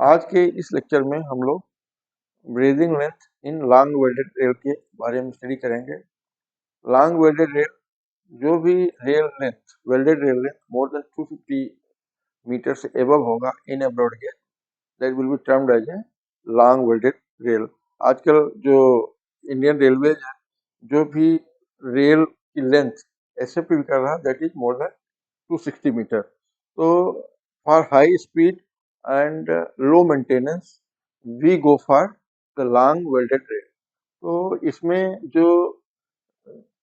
आज के इस लेक्चर में हम लोग breathing length in long welded rail के बारे में स्टडी करेंगे। लॉन्ग वेल्डेड रेल, जो भी rail length, welded rail length more than 250 metre से एबव होगा in a broad gauge, that will be termed as a long welded rail. आजकल जो इंडियन रेलवे है, जो भी रेल की लेंथ एक्सेप्ट कर रहा है, that is more than 260 metre. तो for high speed and low maintenance we go for the long welded rail. तो इसमें जो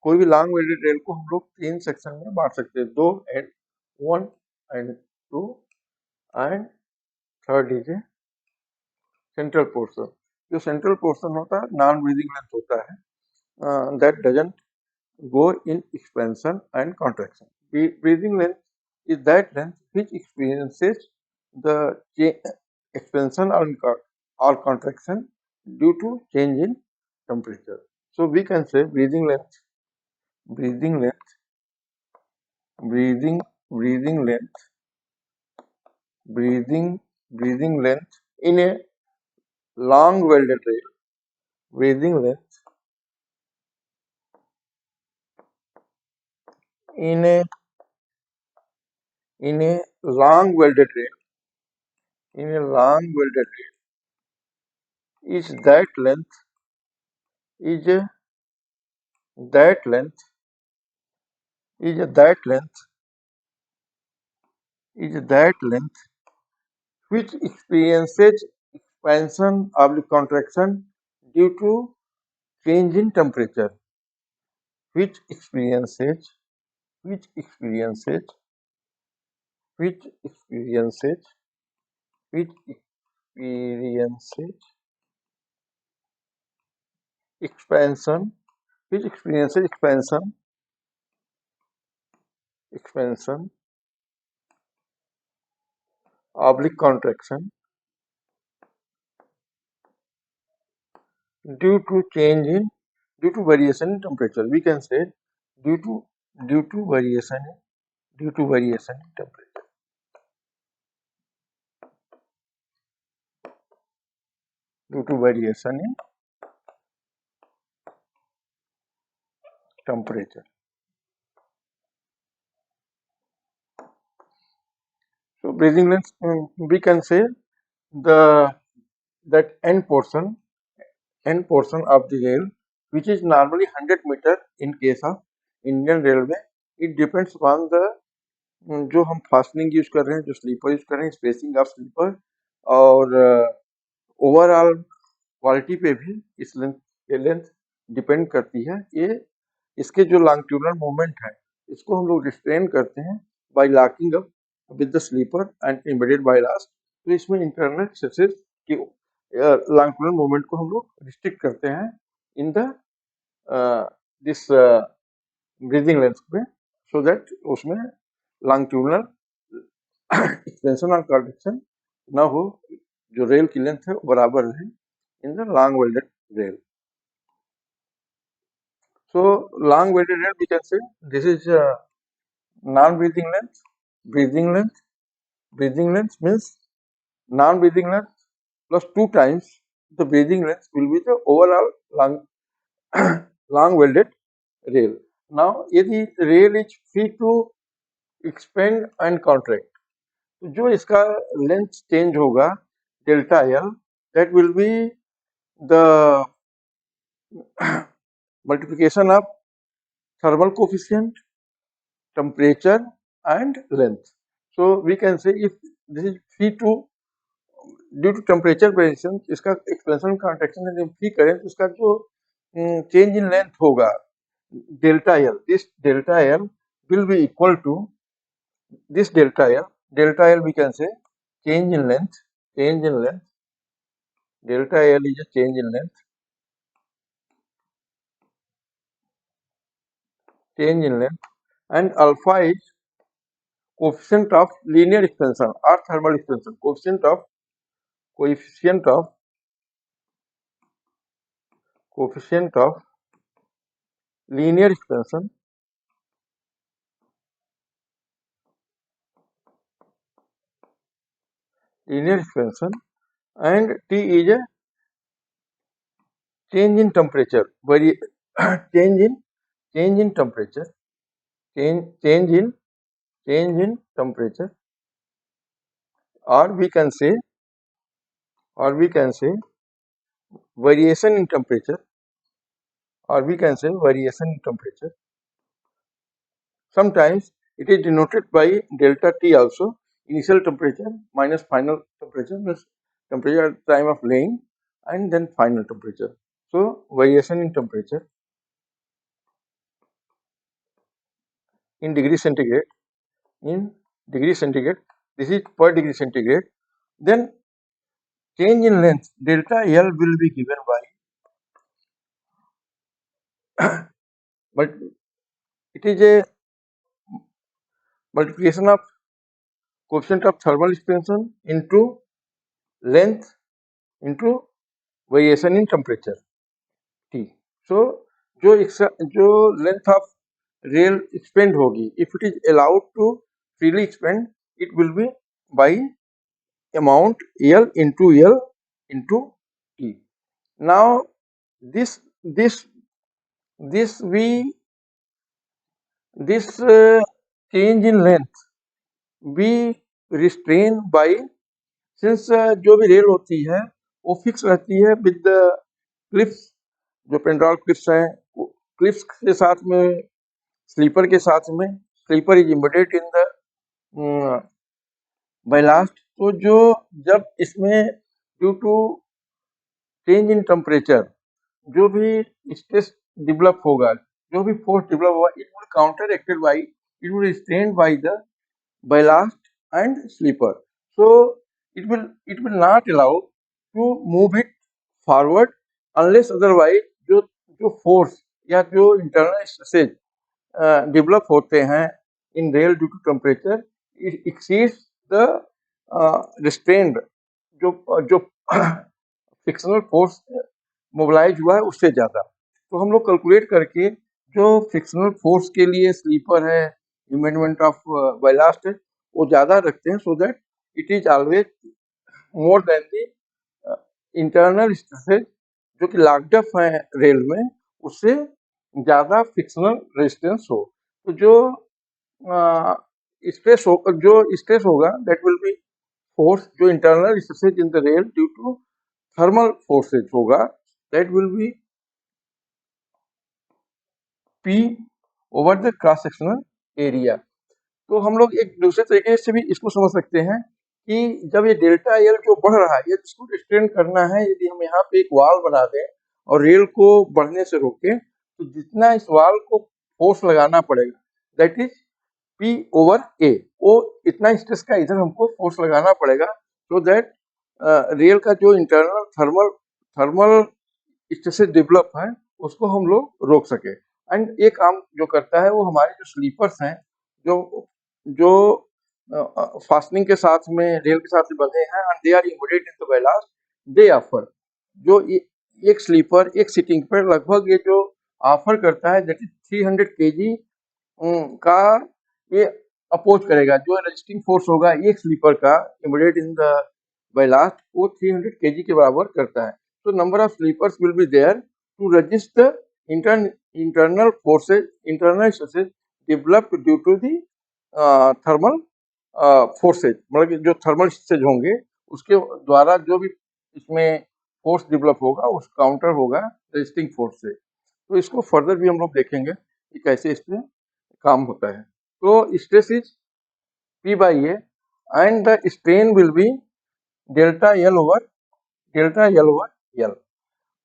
कोई भी लॉन्ग वेल्डेड रेल को हम लोग 3 सेक्शन में बांट सकते हैं, 2 and 1 and 2 and third is a central portion. जो सेंट्रल पोर्शन होता है नॉन ब्रीदिंग लेंथ होता है, that doesn't go in expansion and contraction. Breathing length is that length which experiences the expansion or contraction due to change in temperature. So we can say breathing length, breathing length, breathing length, breathing length in a long welded rail, breathing length in a long welded rail, in a long welded rail is that length is that length is that length is that length which experiences expansion or contraction due to change in temperature, which experiences which experiences which experiences which experiences expansion which experiences expansion oblique contraction due to change in due to variation in temperature. We can say due to due to variation due to variation in temperature. Due to variation in temperature. So breathing length, we can say the that end portion of the rail, which is normally 100 meter in case of Indian Railway. It depends on the जो हम fastening use कर रहे हैं, जो sleeper use कर रहे हैं, spacing of sleeper और ओवरऑल क्वालिटी पे भी इस लेंथ डिपेंड करती है। ये इसके जो लॉन्गिट्यूडनल मूवमेंट है, इसको हम लोग रिस्ट्रेन करते हैं by locking up with the sleeper and embedded ballast. तो इसमें इंटरनल स्ट्रेसेस की लॉन्गिट्यूडनल मूवमेंट को हम लोग रिस्ट्रिक्ट करते हैं in the this breathing length पे, सो दैट उसमें लॉन्गिट्यूडनल एक्सपेंशन और कॉन्ट्रैक्शन ना हो, जो रेल की लेंथ है बराबर रहे in the long welded rail. So long weighted rail, we can say this is non-breathing length. Breathing length means non-breathing length plus 2 times the breathing length will be the overall long welded rail. Now यदि rail is free to expand and contract, तो जो इसका length change होगा delta L, that will be the multiplication of thermal coefficient, temperature and length. So we can say if this is phi 2 due to temperature variation, इसका expansion contraction जब phi करें तो इसका जो change in length होगा delta L, this delta L will be equal to this delta L. Delta L we can say change in length. Delta L is a change in length. And alpha is coefficient of linear expansion or thermal expansion. Coefficient of linear expansion and T is a change in temperature, change in change in temperature, change in temperature, or we can say variation in temperature, or we can say variation in temperature. Sometimes it is denoted by delta T also. Initial temperature minus final temperature means temperature at the time of laying, and then final temperature. So variation in temperature in degree centigrade, in degree centigrade, this is per degree centigrade. Then change in length delta L will be given by but it is a multiplication of coefficient of thermal expansion into length into variation in temperature T. So जो length of rail expand होगी, if it is allowed to freely expand, it will be by amount L into T. Now this this this we this change in length we restrain by since जो भी rail होती है वो fix रहती है with the clips, जो पेंड्रॉल clips हैं, clips के साथ में स्लीपर के साथ में, sleeper is embedded in the ballast. तो जो जब इसमें due to change in temperature जो भी स्ट्रेस डेवलप होगा, जो भी फोर्स डेवलप होगा, it will counteracted by, it will restrain by the ballast and sleeper. So it will not allow to move it forward unless otherwise जो जो force या जो internal stresses develop होते हैं in rail due to temperature, it exceeds the restrained जो frictional force mobilise हुआ है उससे ज्यादा। तो हम लोग कैलकुलेट करके जो फ्रिक्शनल फोर्स के लिए स्लीपर है, इम्बेडमेंट ऑफ बैलास्ट है, वो ज्यादा रखते हैं, so that it is always more than the internal stresses जो कि लॉक्ड है रेल में, उससे ज्यादा फ्रिक्शनल रेजिस्टेंस हो। तो जो स्ट्रेस होगा दैट विल बी फोर्स, जो internal stresses in the rail due to thermal forces होगा, that will be P over the cross sectional area. तो हम लोग एक दूसरे तरीके से भी इसको समझ सकते हैं कि जब ये डेल्टा एल जो बढ़ रहा है, यदि इसको रिस्ट्रेन करना है, यदि हम यहाँ पे एक वाल बना दें और रेल को बढ़ने से रोकें, तो जितना इस वाल को फोर्स लगाना पड़ेगा that is P over A, वो इतना स्ट्रेस का इधर हमको फोर्स लगाना पड़ेगा, सो दैट रेल का जो इंटरनल थर्मल स्ट्रेसेस डेवलप है उसको हम लोग रोक सके। एंड एक काम जो करता है वो हमारे जो स्लीपर्स हैं, जो जो फास्टनिंग के साथ में रेल के साथ में बंधे हैं, and they are embedded in the ballast, they offer जो एक स्लीपर एक सीटिंग पर लगभग ये जो ऑफर करता है दैट इज 300 kg का ये अपोज करेगा। जो रजिस्टिंग फोर्स होगा एक स्लीपर का इम्बेडेड इन द बैलास्ट, वो 300 kg के बराबर करता है। तो number of sleepers will be there to resist the internal forces, internal stresses developed due to the thermal forces, मतलब जो थर्मल स्ट्रेसेज होंगे उसके द्वारा जो भी इसमें फोर्स डेवलप होगा उस काउंटर होगा रेजिस्टिंग फोर्स से। तो इसको फर्दर भी हम लोग देखेंगे कि कैसे इसमें काम होता है। तो stress is P by A and the strain will be delta L over L,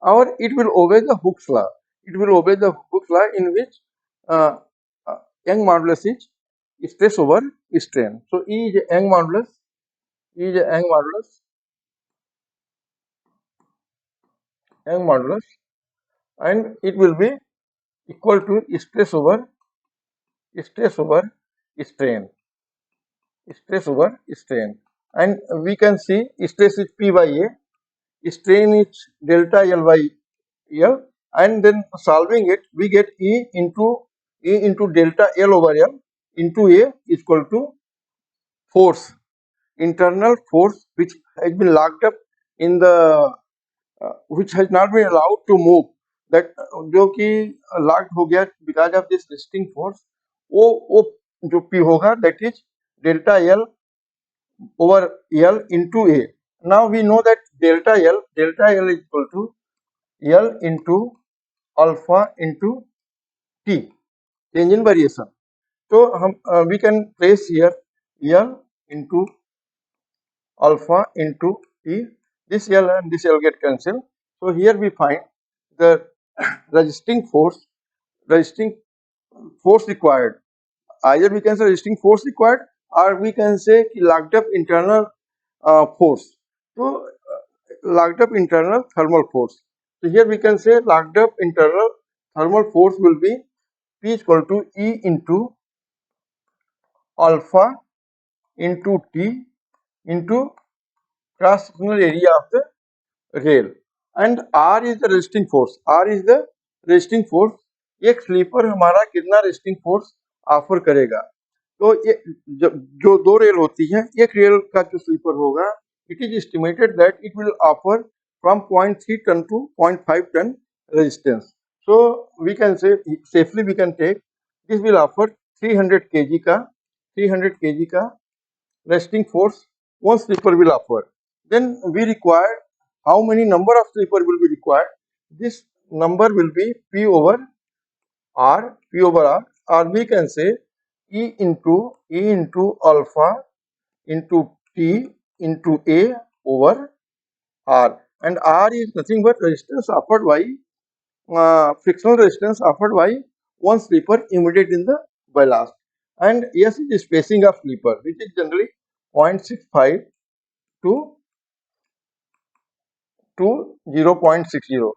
or it will obey the Hooke's law. It will obey the Hooke's law in which uh, Young modulus is stress over strain. So E is Young modulus, and it will be equal to stress over strain, and we can see stress is P by A, strain is delta L by L, and then solving it we get E into delta L over L into A is equal to force, internal force which has been locked up in the which has not been allowed to move, that जो कि locked हो गया because of this resisting force, वो जो P होगा that is delta L over L into A. Now we know that delta L is equal to L into alpha into T, change in variation. So we can place here L into alpha into T. This L and this L get cancelled. So here we find the resisting force required. Either we can say resisting force required, or we can say locked up internal force. So locked up internal thermal force. So here we can say locked up internal thermal force will be P is equal to E into alpha into T into cross sectional area of the rail, and R is the resisting force. R is the resisting force. एक sleeper हमारा कितना resting force offer करेगा? तो ये जो दो rail होती है, एक रेल का जो स्लीपर होगा, it is estimated that it will offer from 0.3 ton to 0.5 ton resistance. So we can say safely we can take this will offer 300 kg का resting force one sleeper will offer. Then we require how many number of sleeper will be required? This number will be P over R, or we can say E into alpha into T into A over R, and R is nothing but resistance offered by frictional resistance offered by one sleeper immediate in the ballast, and S is the spacing of sleeper, which is generally 0.65 to 0.60.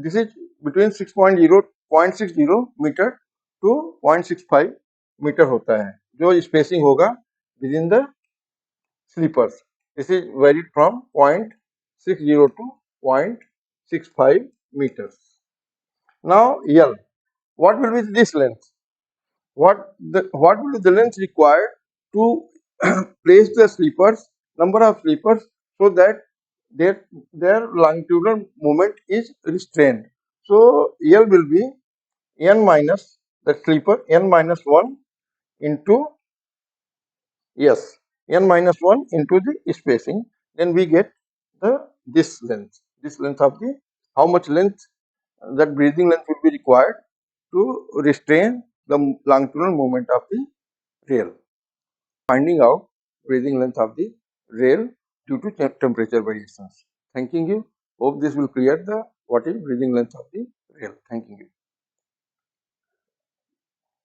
This is between 0.60 meter to 0.65 meter होता है जो spacing होगा within the sleepers. This is varied from 0.60 to 0.65 meters. Now L, what will be this length? What will be the length required to place the sleepers, number of sleepers, so that their longitudinal movement is restrained? So L will be n minus the sleeper n minus 1 into n minus 1 into the spacing. Then we get this length of the how much length that breathing length will be required to restrain the longitudinal movement of the rail. Finding out breathing length of the rail due to temperature variations. Thanking you. Hope this will clear the what is breathing length of the rail. Thanking you.